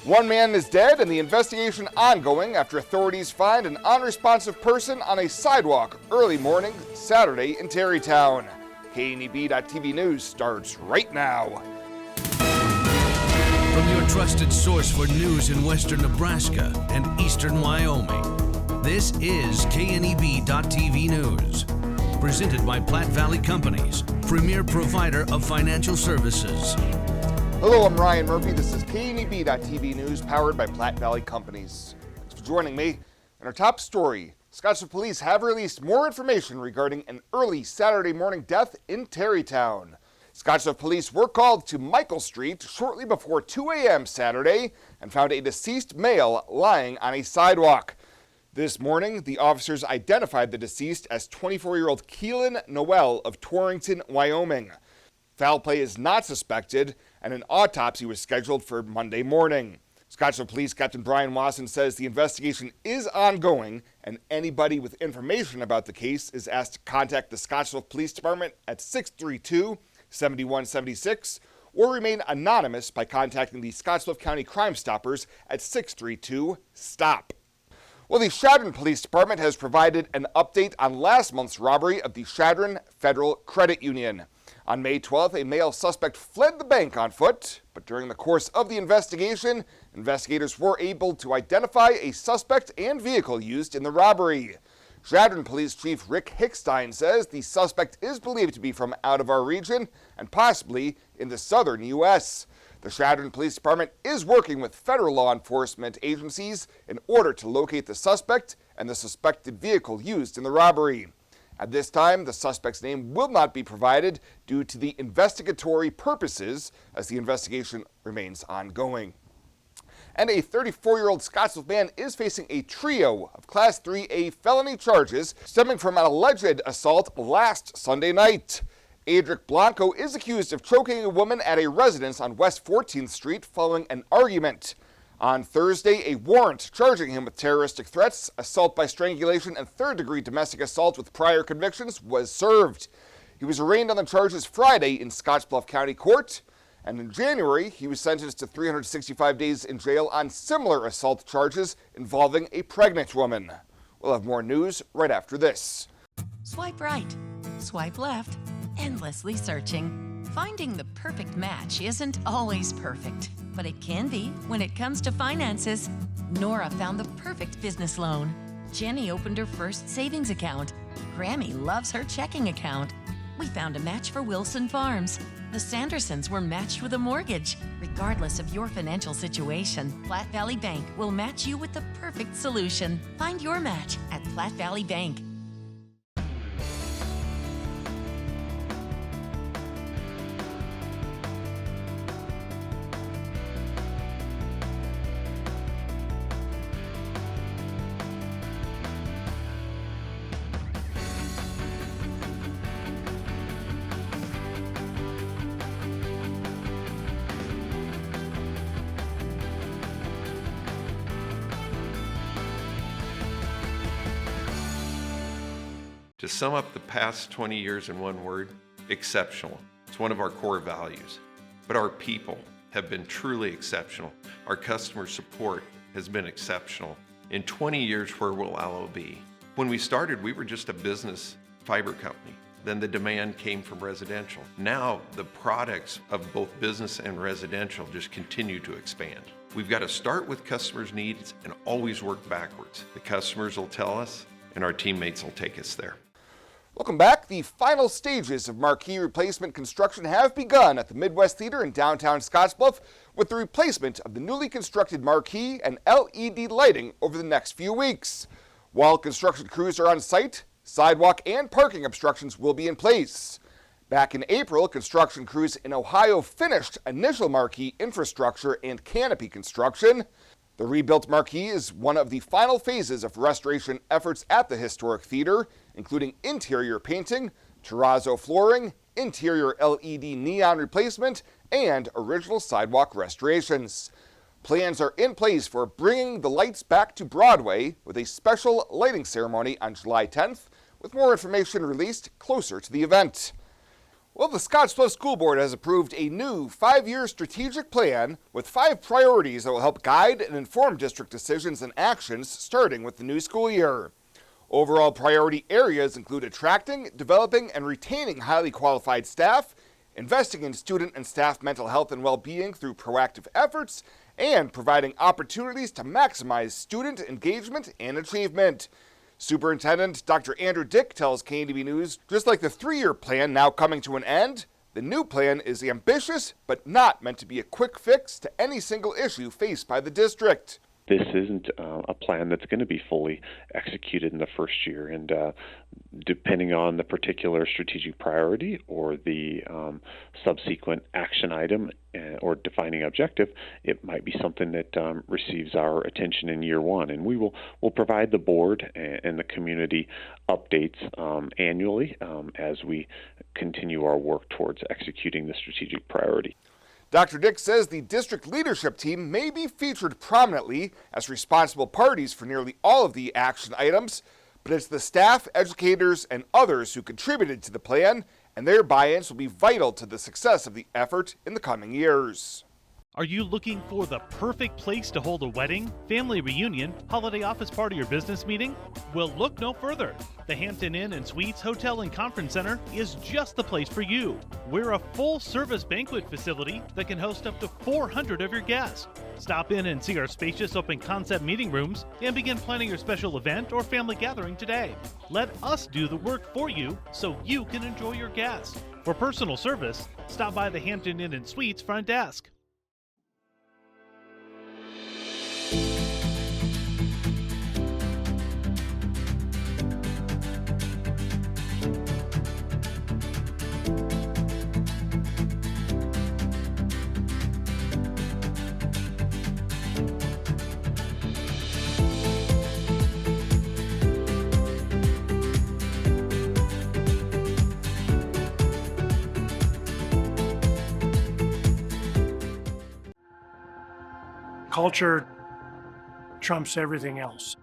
One man is dead and the investigation ongoing after authorities find an unresponsive person on a sidewalk early morning Saturday in Terrytown. KNEB.TV News starts right now. From your trusted source for news in western Nebraska and eastern Wyoming, this is KNEB.TV News. Presented by Platte Valley Companies, premier provider of financial services. Hello, I'm Ryan Murphy. This is KNEB.TV News powered by Platte Valley Companies. Thanks for joining me. In our top story, Scottsdale police have released more information regarding an early Saturday morning death in Terrytown. Scottsdale police were called to Michael Street shortly before 2 a.m. Saturday and found a deceased male lying on a sidewalk. This morning, the officers identified the deceased as 24-year-old Keelan Noel of Torrington, Wyoming. Foul play is not suspected, and an autopsy was scheduled for Monday morning. Scottsdale Police Captain Brian Wasson says the investigation is ongoing, and anybody with information about the case is asked to contact the Scottsdale Police Department at 632-7176 or remain anonymous by contacting the Scottsdale County Crime Stoppers at 632-STOP. Well, the Chadron Police Department has provided an update on last month's robbery of the Chadron Federal Credit Union. On May 12th, a male suspect fled the bank on foot, but during the course of the investigation, investigators were able to identify a suspect and vehicle used in the robbery. Chadron Police Chief Rick Hickstein says the suspect is believed to be from out of our region and possibly in the southern U.S. The Chadron Police Department is working with federal law enforcement agencies in order to locate the suspect and the suspected vehicle used in the robbery. At this time, the suspect's name will not be provided due to the investigatory purposes as the investigation remains ongoing. And a 34-year-old Scottsdale man is facing a trio of Class 3A felony charges stemming from an alleged assault last Sunday night. Adric Blanco is accused of choking a woman at a residence on West 14th Street following an argument. On Thursday, a warrant charging him with terroristic threats, assault by strangulation, and third-degree domestic assault with prior convictions was served. He was arraigned on the charges Friday in Scottsbluff County Court, and in January, he was sentenced to 365 days in jail on similar assault charges involving a pregnant woman. We'll have more news right after this. Swipe right, swipe left, endlessly searching. Finding the perfect match isn't always perfect, but it can be when it comes to finances. Nora found the perfect business loan. Jenny opened her first savings account. Grammy loves her checking account. We found a match for Wilson Farms. The Sandersons were matched with a mortgage. Regardless of your financial situation, Platte Valley Bank will match you with the perfect solution. Find your match at Platte Valley Bank. To sum up the past 20 years in one word, exceptional. It's one of our core values. But our people have been truly exceptional. Our customer support has been exceptional. In 20 years, where will Allo be? When we started, we were just a business fiber company. Then the demand came from residential. Now the products of both business and residential just continue to expand. We've got to start with customers' needs and always work backwards. The customers will tell us, and our teammates will take us there. Welcome back. The final stages of marquee replacement construction have begun at the Midwest Theater in downtown Scottsbluff with the replacement of the newly constructed marquee and LED lighting over the next few weeks. While construction crews are on site, sidewalk and parking obstructions will be in place. Back in April, construction crews in Ohio finished initial marquee infrastructure and canopy construction. The rebuilt marquee is one of the final phases of restoration efforts at the historic theater, including interior painting, terrazzo flooring, interior LED neon replacement, and original sidewalk restorations. Plans are in place for bringing the lights back to Broadway with a special lighting ceremony on July 10th, with more information released closer to the event. Well, the Scottsbluff School Board has approved a new 5-year strategic plan with 5 priorities that will help guide and inform district decisions and actions starting with the new school year. Overall priority areas include attracting, developing, and retaining highly qualified staff, investing in student and staff mental health and well-being through proactive efforts, and providing opportunities to maximize student engagement and achievement. Superintendent Dr. Andrew Dick tells KNDB News, just like the 3-year plan now coming to an end, the new plan is ambitious but not meant to be a quick fix to any single issue faced by the district. This isn't a plan that's going to be fully executed in the first year, and depending on the particular strategic priority or the subsequent action item or defining objective, it might be something that receives our attention in year one. And we'll provide the board and the community updates annually as we continue our work towards executing the strategic priority. Dr. Dick says the district leadership team may be featured prominently as responsible parties for nearly all of the action items, but it's the staff, educators, and others who contributed to the plan, and their buy-ins will be vital to the success of the effort in the coming years. Are you looking for the perfect place to hold a wedding, family reunion, holiday office party, or business meeting? Well, look no further. The Hampton Inn and Suites Hotel and Conference Center is just the place for you. We're a full-service banquet facility that can host up to 400 of your guests. Stop in and see our spacious open-concept meeting rooms and begin planning your special event or family gathering today. Let us do the work for you so you can enjoy your guests. For personal service, stop by the Hampton Inn and Suites front desk. Culture trumps everything else.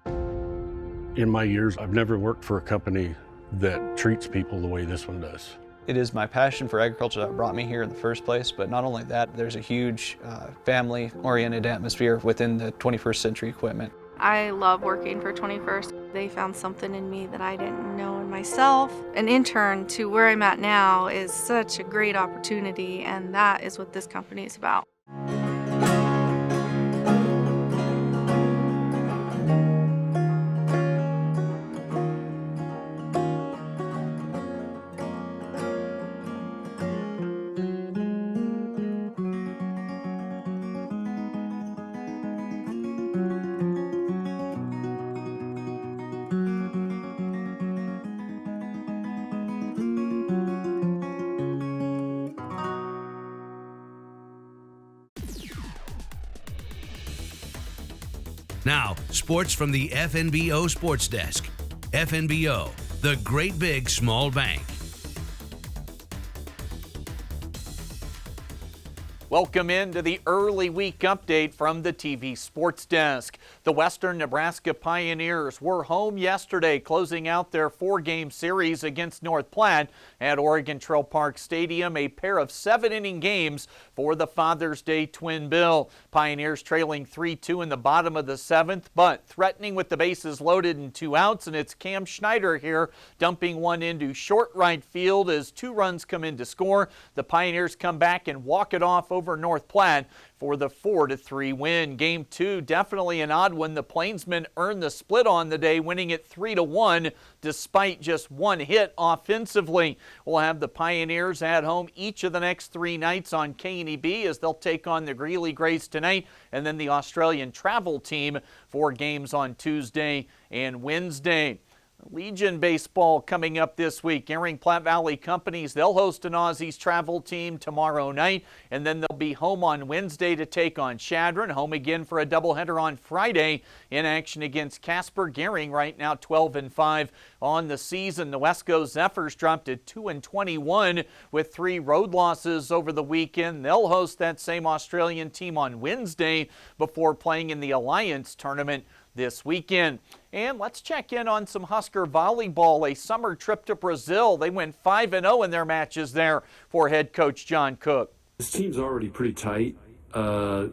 In my years, I've never worked for a company that treats people the way this one does. It is my passion for agriculture that brought me here in the first place, but not only that, there's a huge family-oriented atmosphere within the 21st Century Equipment. I love working for 21st. They found something in me that I didn't know in myself. An intern to where I'm at now is such a great opportunity, and that is what this company is about. Now, sports from the FNBO Sports Desk. FNBO, the great big small bank. Welcome into the early week update from the TV Sports Desk. The Western Nebraska Pioneers were home yesterday, closing out their 4-game series against North Platte at Oregon Trail Park Stadium, a pair of 7-inning games for the Father's Day twin bill. Pioneers trailing 3-2 in the bottom of the 7th, but threatening with the bases loaded and 2 outs, and it's Cam Schneider here dumping one into short right field as 2 runs come in to score. The Pioneers come back and walk it off over North Platte for the 4-3 win. Game 2, definitely an odd one. The Plainsmen earned the split on the day, winning it 3-1 despite just 1 hit offensively. We'll have the Pioneers at home each of the next 3 nights on KNEB as they'll take on the Greeley Grays tonight, and then the Australian travel team 4 games on Tuesday and Wednesday. Legion baseball coming up this week. Airing Platte Valley Companies, they'll host an Aussies travel team tomorrow night, and then they'll be home on Wednesday to take on Chadron, home again for a doubleheader on Friday in action against Casper. Gehring right now 12-5 on the season. The Wesco Zephyrs dropped to 2-21 with 3 road losses over the weekend. They'll host that same Australian team on Wednesday before playing in the Alliance tournament this weekend. And let's check in on some Husker volleyball, a summer trip to Brazil. They went 5-0 in their matches there for head coach John Cook. This team's already pretty tight. I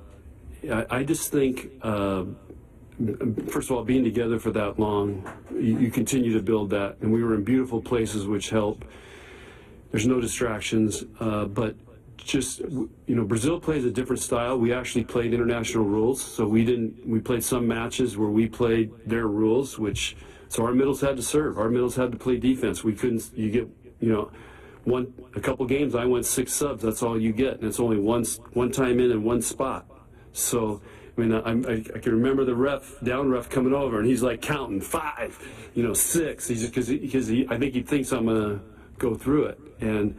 just think, first of all, being together for that long, you continue to build that. And we were in beautiful places, which help. There's no distractions, but just, Brazil plays a different style. We actually played international rules, so we played some matches where we played their rules, so our middles had to serve. Our middles had to play defense. We couldn't, a couple games I went 6 subs, that's all you get, and it's only one time in and one spot. So, I can remember the down ref coming over, and he's like counting 5, 6, because I think he thinks I'm gonna go through it. And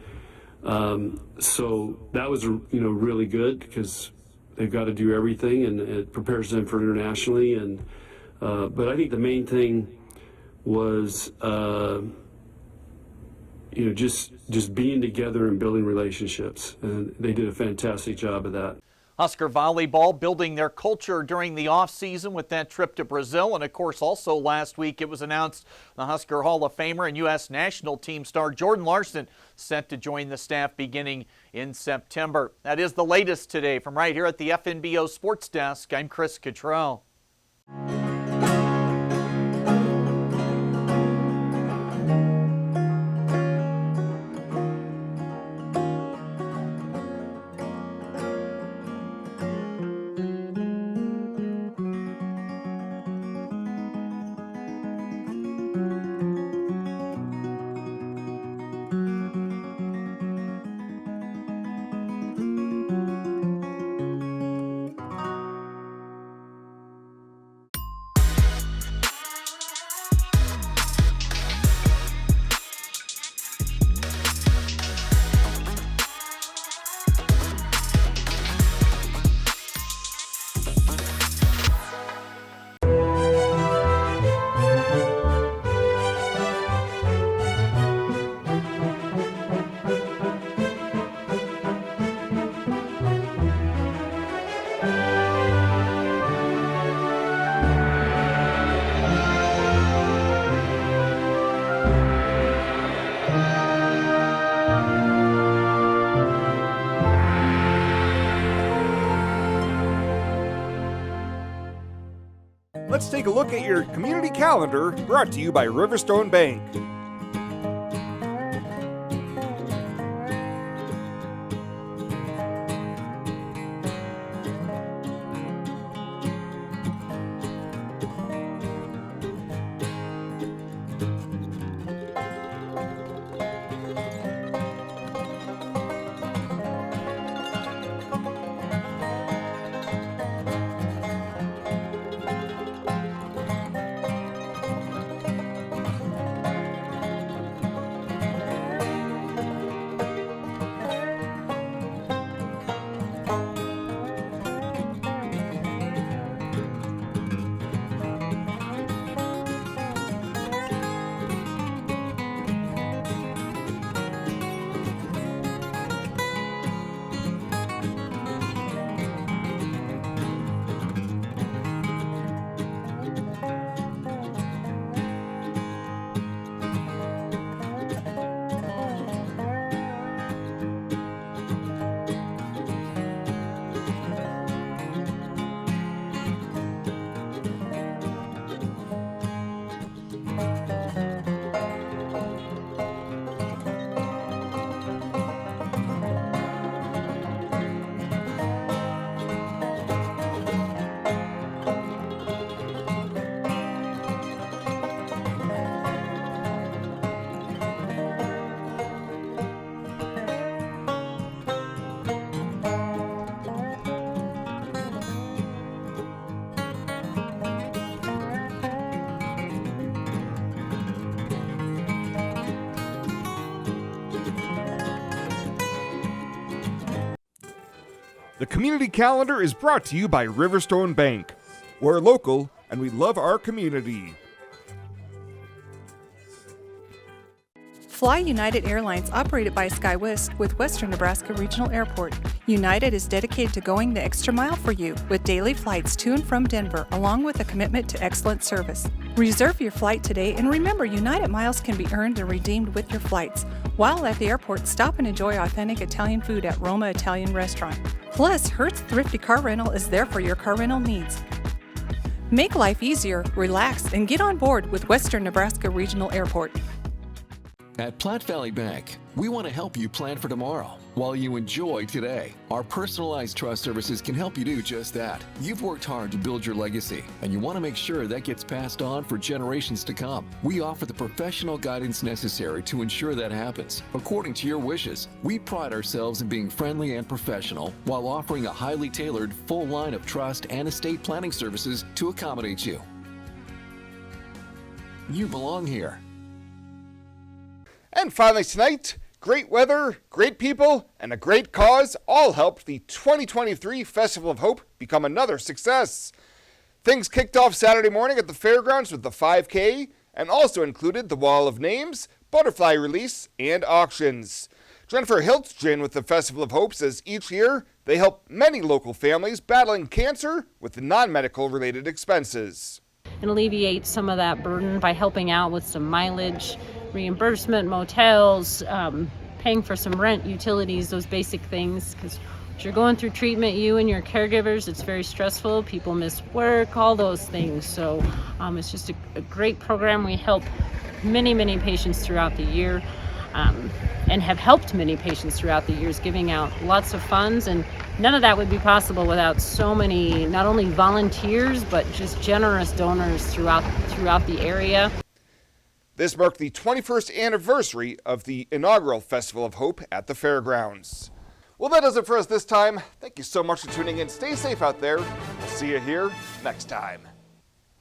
so that was really good, because they've got to do everything, and it prepares them for internationally. And but I think the main thing was just being together and building relationships, and they did a fantastic job of that. Husker volleyball building their culture during the offseason with that trip to Brazil. And, of course, also last week it was announced the Husker Hall of Famer and U.S. national team star Jordan Larson set to join the staff beginning in September. That is the latest today. From right here at the FNBO Sports Desk, I'm Chris Cottrell. Let's take a look at your community calendar, brought to you by Riverstone Bank. The community calendar is brought to you by Riverstone Bank. We're local and we love our community. Fly United Airlines, operated by SkyWest with Western Nebraska Regional Airport. United is dedicated to going the extra mile for you with daily flights to and from Denver, along with a commitment to excellent service. Reserve your flight today, and remember, United miles can be earned and redeemed with your flights. While at the airport, stop and enjoy authentic Italian food at Roma Italian Restaurant. Plus, Hertz Thrifty Car Rental is there for your car rental needs. Make life easier, relax, and get on board with Western Nebraska Regional Airport. At Platte Valley Bank, we want to help you plan for tomorrow while you enjoy today. Our personalized trust services can help you do just that. You've worked hard to build your legacy, and you want to make sure that gets passed on for generations to come. We offer the professional guidance necessary to ensure that happens, according to your wishes. We pride ourselves in being friendly and professional while offering a highly tailored full line of trust and estate planning services to accommodate you. You belong here. And finally tonight, great weather, great people, and a great cause all helped the 2023 Festival of Hope become another success. Things kicked off Saturday morning at the fairgrounds with the 5K and also included the Wall of Names, butterfly release, and auctions. Jennifer Hiltgen with the Festival of Hope says each year they help many local families battling cancer with non-medical related expenses. And alleviate some of that burden by helping out with some mileage, reimbursement, motels, paying for some rent, utilities, those basic things. Because if you're going through treatment, you and your caregivers, it's very stressful. People miss work, all those things. So it's just a great program. We help many, many patients throughout the year and have helped many patients throughout the years, giving out lots of funds. And none of that would be possible without so many, not only volunteers, but just generous donors throughout the area. This marked the 21st anniversary of the inaugural Festival of Hope at the fairgrounds. Well, that does it for us this time. Thank you so much for tuning in. Stay safe out there. We'll see you here next time.